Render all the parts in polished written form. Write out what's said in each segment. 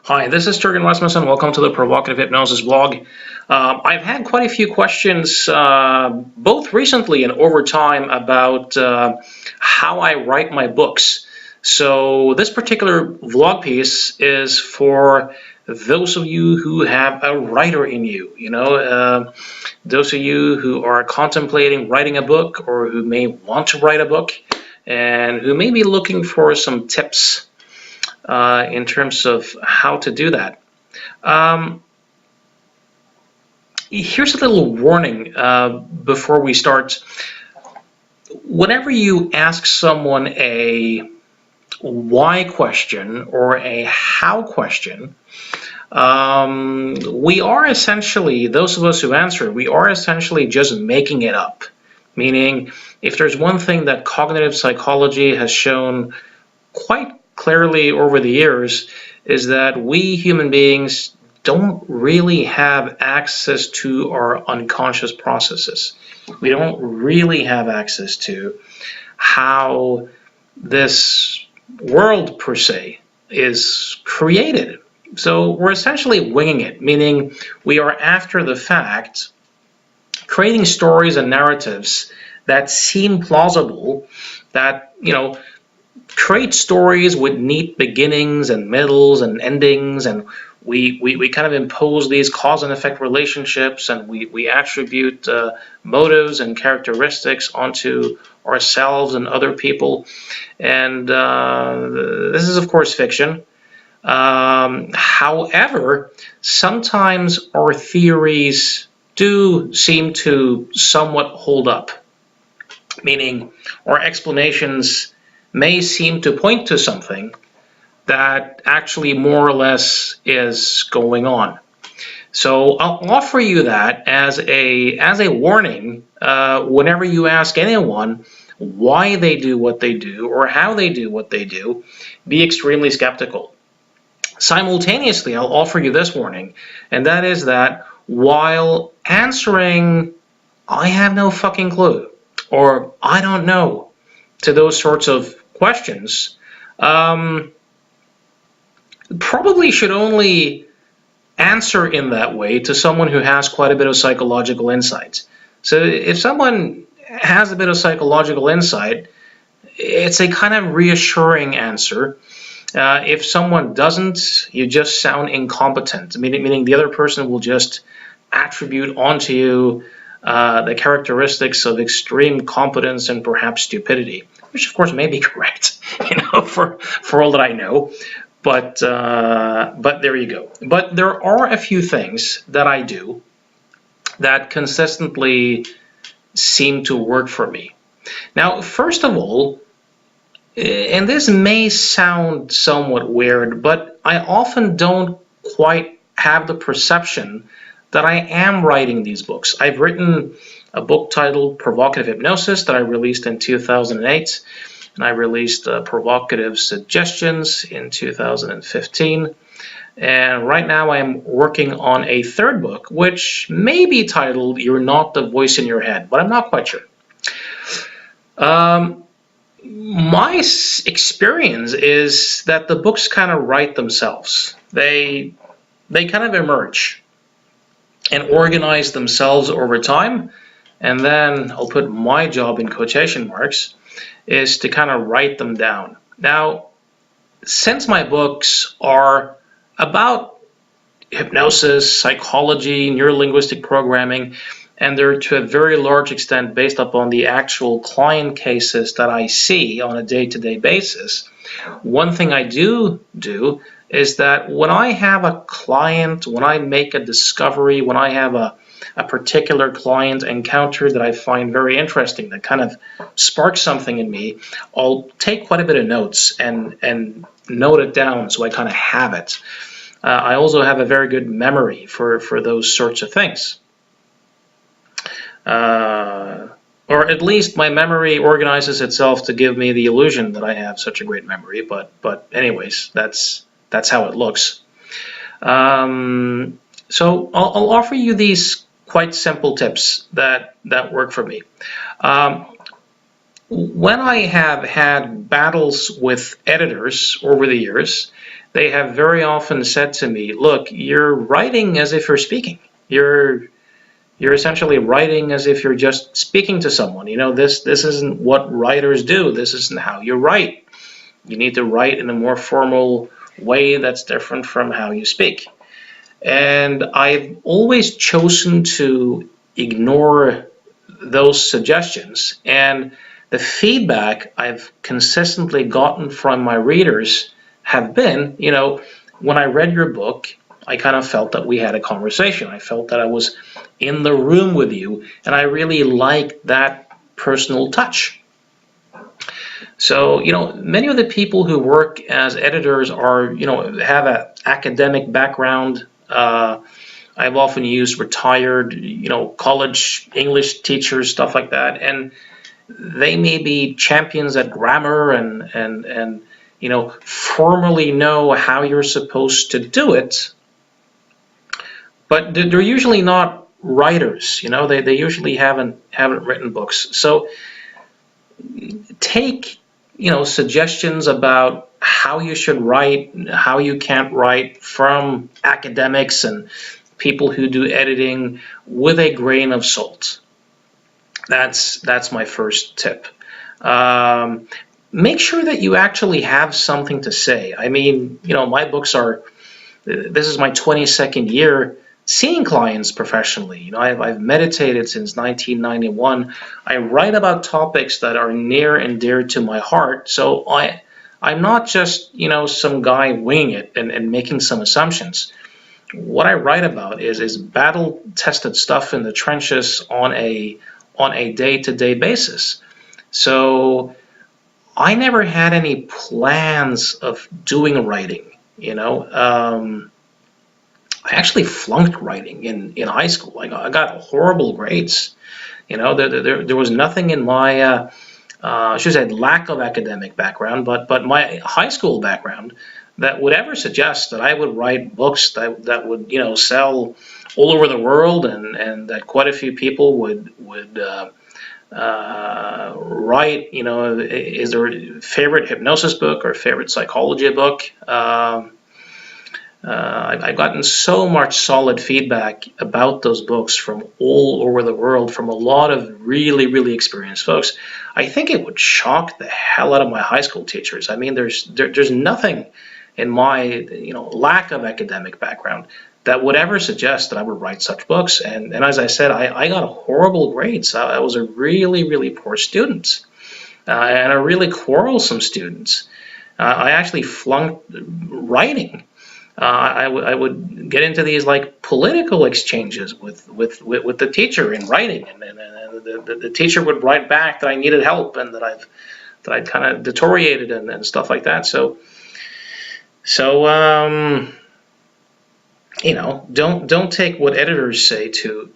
Hi, this is Jürgen Rasmussen. Welcome to the Provocative Hypnosis blog. I've had quite a few questions, both recently and over time, about how I write my books. So this particular vlog piece is for those of you who have a writer in you. Those of you who are contemplating writing a book or who may want to write a book and who may be looking for some tips in terms of how to do that. Here's a little warning before we start. Whenever you ask someone a why question or a how question, we are essentially, those of us who answer, we are essentially just making it up. Meaning, if there's one thing that cognitive psychology has shown quite clearly over the years, is that we human beings don't really have access to our unconscious processes. We don't really have access to how this world per se is created. So we're essentially winging it, meaning we are after the fact creating stories and narratives that seem plausible, that, create stories with neat beginnings and middles and endings, and we kind of impose these cause and effect relationships, and we attribute motives and characteristics onto ourselves and other people. And this is, of course, fiction. However, sometimes our theories do seem to somewhat hold up, meaning our explanations may seem to point to something that actually more or less is going on. So I'll offer you that as a warning whenever you ask anyone why they do what they do or how they do what they do. Be extremely skeptical. Simultaneously, I'll offer you this warning, and that is that while answering "I have no fucking clue" or "I don't know" to those sorts of questions, probably should only answer in that way to someone who has quite a bit of psychological insight. So if someone has a bit of psychological insight, it's a kind of reassuring answer. If someone doesn't, you just sound incompetent, meaning the other person will just attribute onto you the characteristics of extreme competence and perhaps stupidity, which of course may be correct, for all that I know. But there you go. But there are a few things that I do that consistently seem to work for me. Now, first of all, and this may sound somewhat weird, but I often don't quite have the perception that I am writing these books. I've written a book titled Provocative Hypnosis that I released in 2008, and I released Provocative Suggestions in 2015. And right now I am working on a third book, which may be titled You're Not the Voice in Your Head, but I'm not quite sure. My experience is that the books kind of write themselves. They kind of emerge and organize themselves over time, and then I'll put my job in quotation marks is to kind of write them down. Now, since my books are about hypnosis, psychology, neurolinguistic programming, and they're to a very large extent based upon the actual client cases that I see on a day-to-day basis, one thing I do is that when I have a client, when I make a discovery, when I have a particular client encounter that I find very interesting, that kind of sparks something in me, I'll take quite a bit of notes and note it down so I kind of have it. I also have a very good memory for those sorts of things. Or at least my memory organizes itself to give me the illusion that I have such a great memory, but anyways, that's how it looks. So I'll offer you these quite simple tips that work for me. When I have had battles with editors over the years, they have very often said to me, look, you're writing as if you're speaking. You're essentially writing as if you're just speaking to someone. This isn't what writers do. This isn't how you write. You need to write in a more formal way that's different from how you speak. And I've always chosen to ignore those suggestions. And the feedback I've consistently gotten from my readers have been, when I read your book, I kind of felt that we had a conversation. I felt that I was in the room with you, and I really liked that personal touch. So, many of the people who work as editors have an academic background. I've often used retired, college English teachers, stuff like that, and they may be champions at grammar and formally know how you're supposed to do it, but they're usually not writers. They usually haven't written books. So take suggestions about how you should write, how you can't write from academics and people who do editing with a grain of salt. That's my first tip. Make sure that you actually have something to say. I mean, my books this is my 22nd year seeing clients professionally. I've meditated since 1991. I write about topics that are near and dear to my heart. So I'm not just, some guy winging it and making some assumptions. What I write about is battle-tested stuff in the trenches on a day-to-day basis. So I never had any plans of doing writing. I actually flunked writing in high school. I got horrible grades. There was nothing in my I should say lack of academic background, but my high school background that would ever suggest that I would write books that would sell all over the world and that quite a few people would write. Is there a favorite hypnosis book or favorite psychology book? I've gotten so much solid feedback about those books from all over the world, from a lot of really, really experienced folks. I think it would shock the hell out of my high school teachers. I mean, there's nothing in my lack of academic background that would ever suggest that I would write such books. And as I said, I got horrible grades. I was a really, really poor student and a really quarrelsome student. I actually flunked writing. I would get into these political exchanges with the teacher in writing, and the teacher would write back that I needed help and that I'd kind of deteriorated and stuff like that. So don't take what editors say too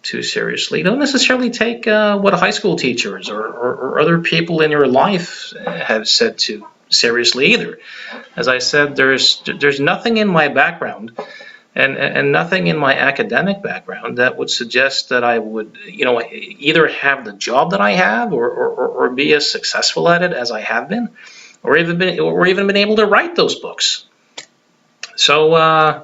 seriously. Don't necessarily take what high school teachers or other people in your life have said too seriously either. As I said, there's nothing in my background and nothing in my academic background that would suggest that I would either have the job that I have or be as successful at it as I have been, or even been able to write those books. So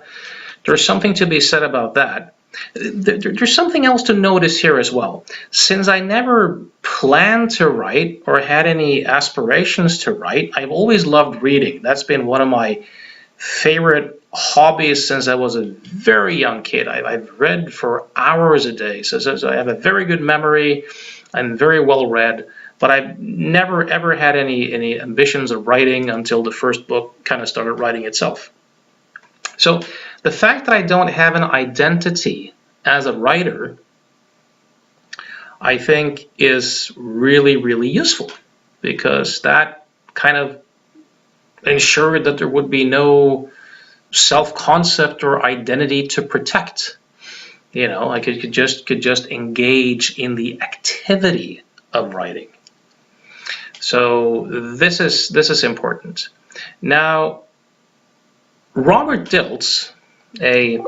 there's something to be said about that. There's something else to notice here as well. Since I never planned to write or had any aspirations to write, I've always loved reading. That's been one of my favorite hobbies since I was a very young kid. I've read for hours a day, so I have a very good memory. I'm very well read, but I've never ever had any ambitions of writing until the first book kind of started writing itself. So the fact that I don't have an identity as a writer, I think, is really, really useful, because that kind of ensured that there would be no self-concept or identity to protect. I could just engage in the activity of writing. So this is important. Now, Robert Dilts, a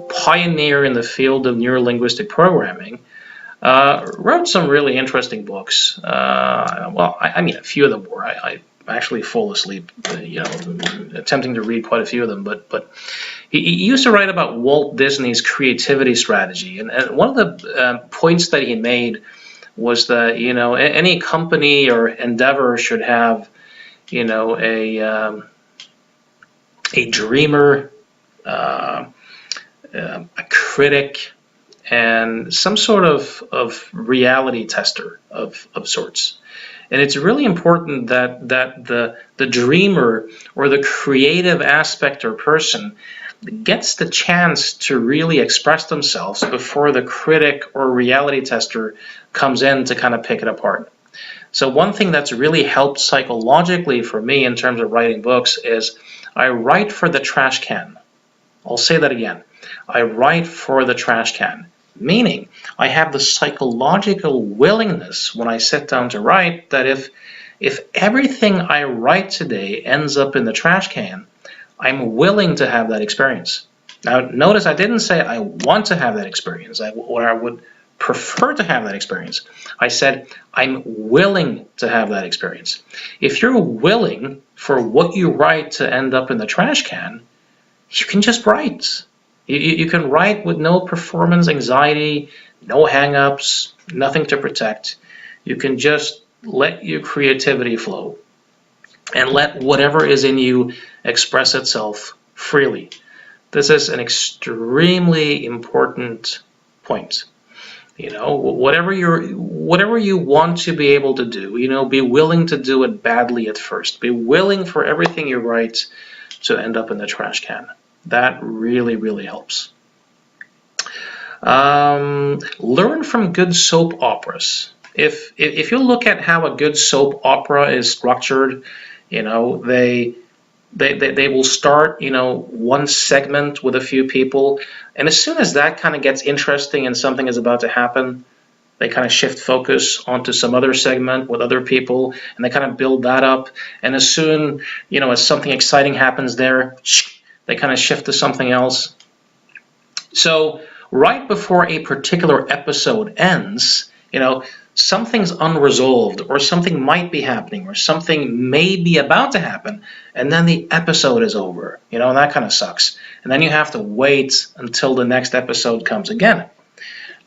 pioneer in the field of neurolinguistic programming, wrote some really interesting books. A few of them were. actually full asleep, attempting to read quite a few of them. But he used to write about Walt Disney's creativity strategy, and one of the points that he made was that any company or endeavor should have a dreamer, a critic, and some sort of reality tester of sorts. And it's really important that the dreamer or the creative aspect or person gets the chance to really express themselves before the critic or reality tester comes in to kind of pick it apart. So one thing that's really helped psychologically for me in terms of writing books is I write for the trash can. I'll say that again. I write for the trash can, meaning I have the psychological willingness when I sit down to write that if everything I write today ends up in the trash can, I'm willing to have that experience. Now, notice I didn't say I want to have that experience or I would prefer to have that experience. I said I'm willing to have that experience. If you're willing for what you write to end up in the trash can, you can just write. You can write with no performance anxiety, no hang-ups, nothing to protect. You can just let your creativity flow and let whatever is in you express itself freely. This is an extremely important point. Whatever you want to be able to do, be willing to do it badly at first. Be willing for everything you write to end up in the trash can. That really, really helps. Learn from good soap operas. If you look at how a good soap opera is structured, they will start, one segment with a few people, and as soon as that kind of gets interesting and something is about to happen, they kind of shift focus onto some other segment with other people, and they kind of build that up. And as soon, as something exciting happens there, they kind of shift to something else. So right before a particular episode ends, something's unresolved, or something might be happening, or something may be about to happen, and then the episode is over, and that kind of sucks. And then you have to wait until the next episode comes again.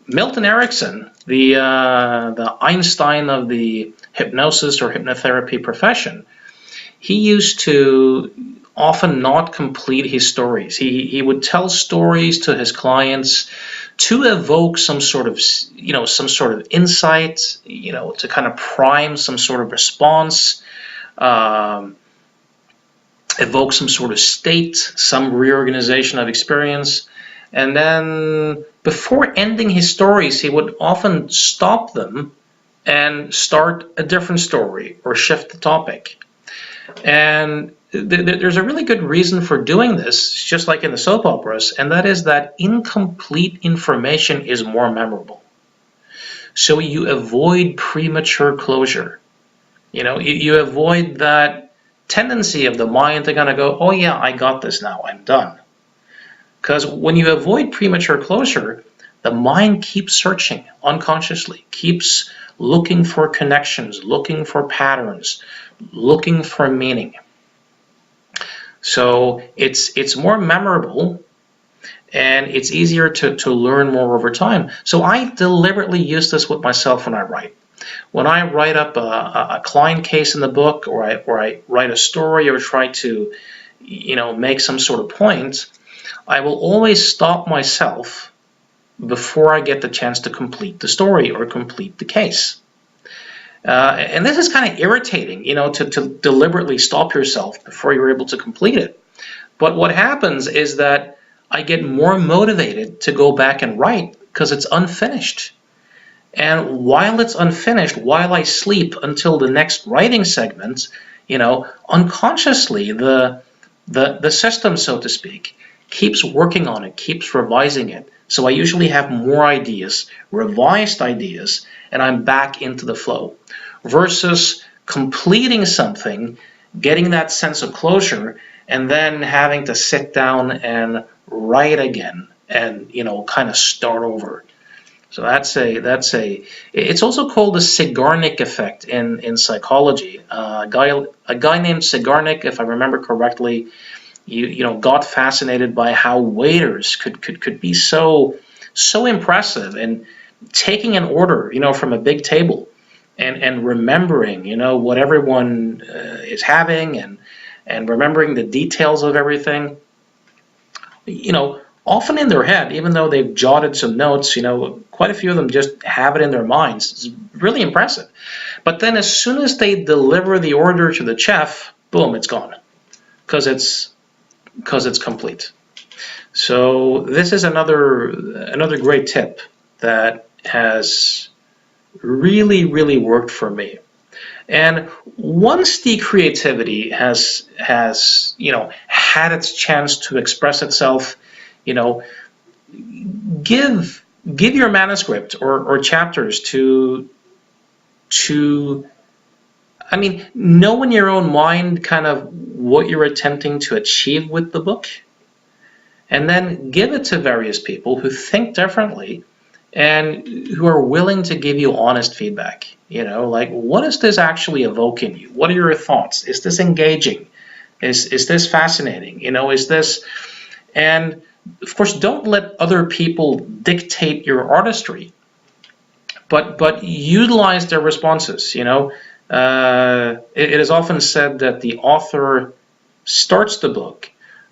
Milton Erickson, the Einstein of the hypnosis or hypnotherapy profession, he used to often not complete his stories. He would tell stories to his clients to evoke some sort of insight, to kind of prime some sort of response, evoke some sort of state, some reorganization of experience. And then before ending his stories, he would often stop them and start a different story or shift the topic. And there's a really good reason for doing this, just like in the soap operas, and that is that incomplete information is more memorable. So you avoid premature closure. You avoid that tendency of the mind to kind of go, oh yeah, I got this now, I'm done. Because when you avoid premature closure, the mind keeps searching unconsciously, keeps looking for connections, looking for patterns, looking for meaning. So it's more memorable, and it's easier to learn more over time. So I deliberately use this with myself when I write. When I write up a client case in the book, or I write a story or try to make some sort of point, I will always stop myself before I get the chance to complete the story or complete the case. And this is kind of irritating, to deliberately stop yourself before you're able to complete it. But what happens is that I get more motivated to go back and write because it's unfinished. And while it's unfinished, while I sleep until the next writing segment, unconsciously the system, so to speak, keeps working on it, keeps revising it. So I usually have more ideas, revised ideas, and I'm back into the flow. Versus completing something, getting that sense of closure, and then having to sit down and write again and, kind of start over. So it's also called the Zeigarnik effect in psychology. A guy named Zeigarnik, if I remember correctly, got fascinated by how waiters could be so impressive and taking an order, from a big table and remembering, what everyone is having and remembering the details of everything, often in their head, even though they've jotted some notes, quite a few of them just have it in their minds. It's really impressive. But then as soon as they deliver the order to the chef, boom, it's gone because it's complete. So this is another great tip that has really, really worked for me. And once the creativity has had its chance to express itself, you know, give your manuscript or chapters to know in your own mind kind of what you're attempting to achieve with the book, and then give it to various people who think differently and who are willing to give you honest feedback. Like, what does this actually evoke in you? What are your thoughts? Is this engaging? Is this fascinating? Is this... And of course, don't let other people dictate your artistry, but utilize their responses. It is often said that the author starts the book,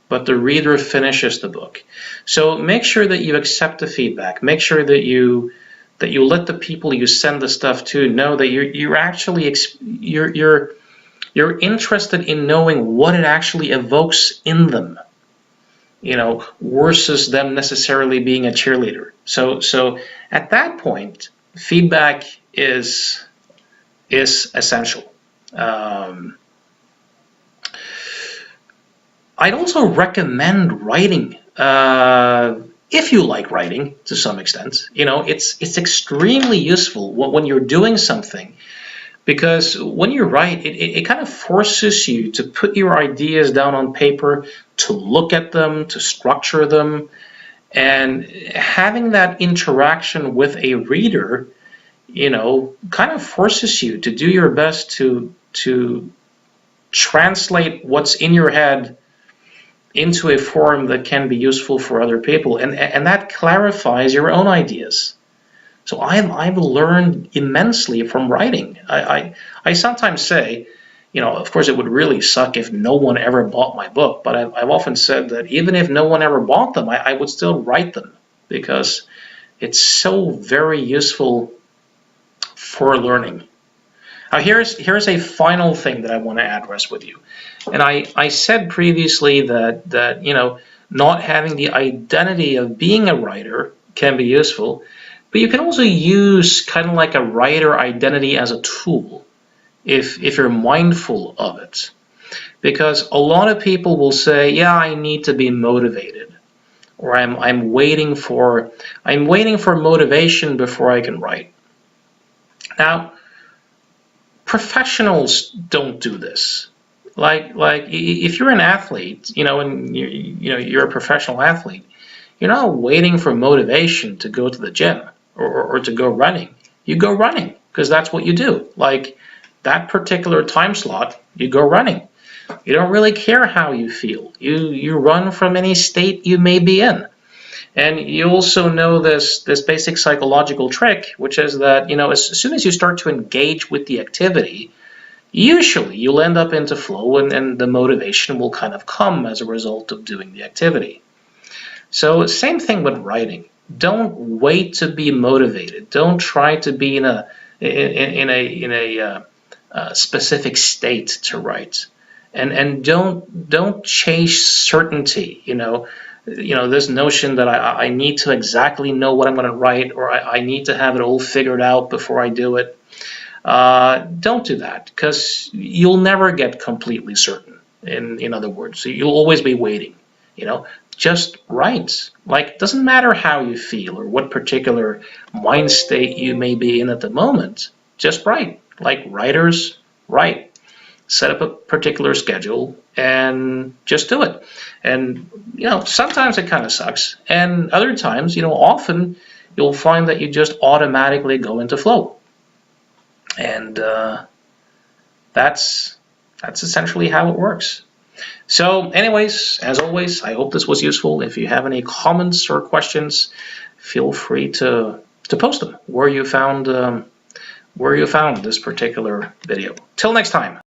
but the reader finishes the book. So make sure that you accept the feedback. Make sure that you let the people you send the stuff to know that you're actually you're interested in knowing what it actually evokes in them, versus them necessarily being a cheerleader. So at that point, feedback is essential. I'd also recommend writing, if you like writing to some extent. It's extremely useful when you're doing something, because when you write, it kind of forces you to put your ideas down on paper, to look at them, to structure them, and having that interaction with a reader, kind of forces you to do your best to translate what's in your head into a form that can be useful for other people, and that clarifies your own ideas. So I've learned immensely from writing. I sometimes say, of course it would really suck if no one ever bought my book, but I've often said that even if no one ever bought them, I would still write them, because it's so very useful for learning. Now here's a final thing that I want to address with you. And I said previously that not having the identity of being a writer can be useful, but you can also use kind of like a writer identity as a tool if you're mindful of it. Because a lot of people will say, yeah, I need to be motivated, or I'm waiting for motivation before I can write. Now, professionals don't do this. Like if you're an athlete, and you're a professional athlete, you're not waiting for motivation to go to the gym or to go running. You go running because that's what you do. Like that particular time slot, you go running. You don't really care how you feel. You run from any state you may be in. And you also know this basic psychological trick, which is that, as soon as you start to engage with the activity, usually you'll end up into flow, and the motivation will kind of come as a result of doing the activity. So same thing with writing. Don't wait to be motivated. Don't try to be in a specific state to write, and don't chase certainty. This notion that I need to exactly know what I'm going to write, or I need to have it all figured out before I do it. Don't do that, because you'll never get completely certain. In other words, so you'll always be waiting. Just write. Like, it doesn't matter how you feel or what particular mind state you may be in at the moment. Just write. Like writers write. Set up a particular schedule and just do it. And sometimes it kind of sucks, and other times, often you'll find that you just automatically go into flow. And that's essentially how it works. So anyways, as always, I hope this was useful. If you have any comments or questions, feel free to post them where you found this particular video. Till next time.